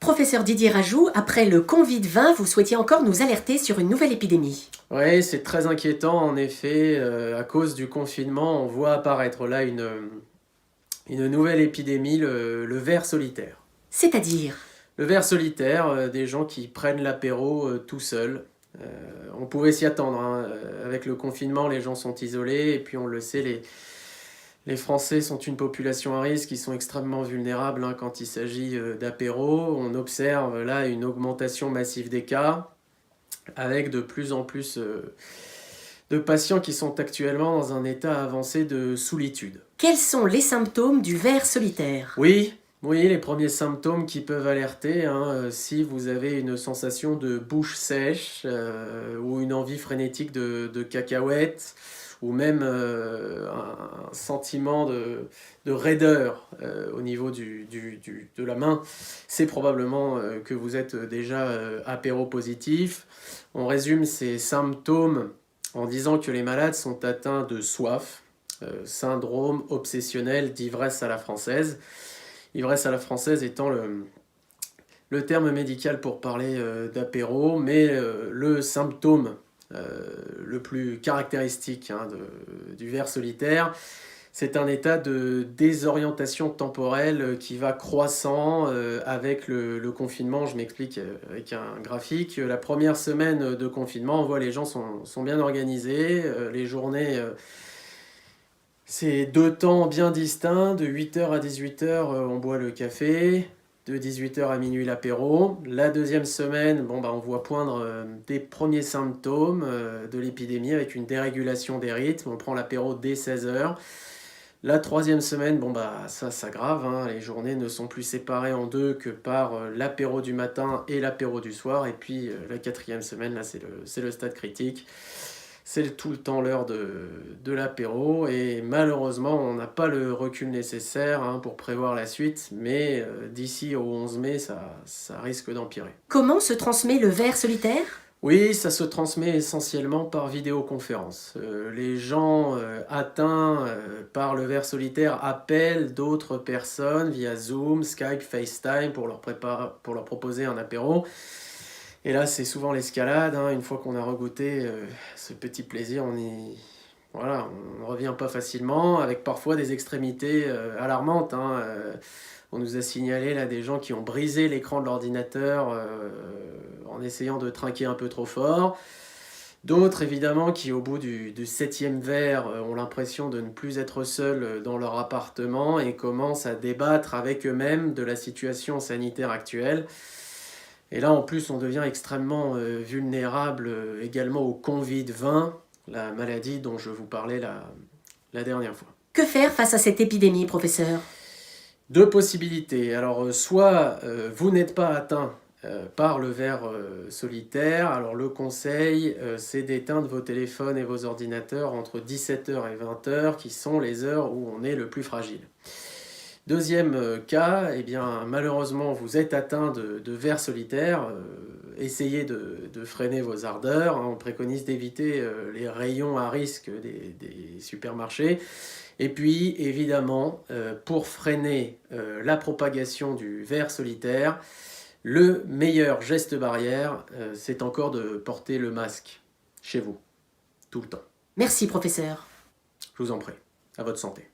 Professeur Didier Rajoux, après le Covid-20, vous souhaitiez encore nous alerter sur une nouvelle épidémie. Oui, c'est très inquiétant en effet. À cause du confinement, on voit apparaître là une nouvelle épidémie, le ver solitaire. C'est-à-dire, Le ver solitaire, des gens qui prennent l'apéro tout seuls. On pouvait s'y attendre, hein. Avec le confinement, les gens sont isolés et puis on le sait, les Français sont une population à risque, ils sont extrêmement vulnérables hein, quand il s'agit d'apéro. On observe là une augmentation massive des cas, avec de plus en plus de patients qui sont actuellement dans un état avancé de solitude. quels sont les symptômes du ver solitaire? Oui, oui, les premiers symptômes qui peuvent alerter, hein, si vous avez une sensation de bouche sèche ou une envie frénétique de cacahuètes, ou même un sentiment de raideur au niveau de la main, c'est probablement que vous êtes déjà apéropositif. On résume ces symptômes en disant que les malades sont atteints de soif, syndrome obsessionnel d'ivresse à la française. Ivresse à la française étant le terme médical pour parler d'apéro, mais le symptôme le plus caractéristique hein, du ver solitaire, c'est un état de désorientation temporelle qui va croissant avec le confinement. Je m'explique avec un graphique. La première semaine de confinement, on voit les gens sont bien organisés, les journées... c'est deux temps bien distincts, de 8h à 18h on boit le café, de 18h à minuit l'apéro. La deuxième semaine, on voit poindre des premiers symptômes de l'épidémie avec une dérégulation des rythmes, on prend l'apéro dès 16h. La troisième semaine, ça s'aggrave, hein, les journées ne sont plus séparées en deux que par l'apéro du matin et l'apéro du soir. Et puis la quatrième semaine, là c'est le stade critique. C'est tout le temps l'heure de l'apéro et malheureusement on n'a pas le recul nécessaire hein, pour prévoir la suite, mais d'ici au 11 mai ça risque d'empirer. Comment se transmet le ver solitaire? Oui, ça se transmet essentiellement par vidéoconférence. Les gens atteints par le ver solitaire appellent d'autres personnes via Zoom, Skype, FaceTime pour leur proposer un apéro. Et là, c'est souvent l'escalade. Hein. Une fois qu'on a regoûté ce petit plaisir, voilà, on ne revient pas facilement, avec parfois des extrémités alarmantes. Hein. On nous a signalé là, des gens qui ont brisé l'écran de l'ordinateur en essayant de trinquer un peu trop fort. D'autres, évidemment, qui au bout du 7e verre ont l'impression de ne plus être seuls dans leur appartement et commencent à débattre avec eux-mêmes de la situation sanitaire actuelle. Et là, en plus, on devient extrêmement vulnérable également au Covid-20, la maladie dont je vous parlais la dernière fois. Que faire face à cette épidémie, professeur? Deux possibilités. Alors, soit vous n'êtes pas atteint par le ver solitaire, alors le conseil, c'est d'éteindre vos téléphones et vos ordinateurs entre 17h et 20h, qui sont les heures où on est le plus fragile. Deuxième cas, eh bien, malheureusement, vous êtes atteint de ver solitaire. Essayez de freiner vos ardeurs. Hein. On préconise d'éviter les rayons à risque des supermarchés. Et puis, évidemment, pour freiner la propagation du ver solitaire, le meilleur geste barrière, c'est encore de porter le masque chez vous, tout le temps. Merci, professeur. Je vous en prie. À votre santé.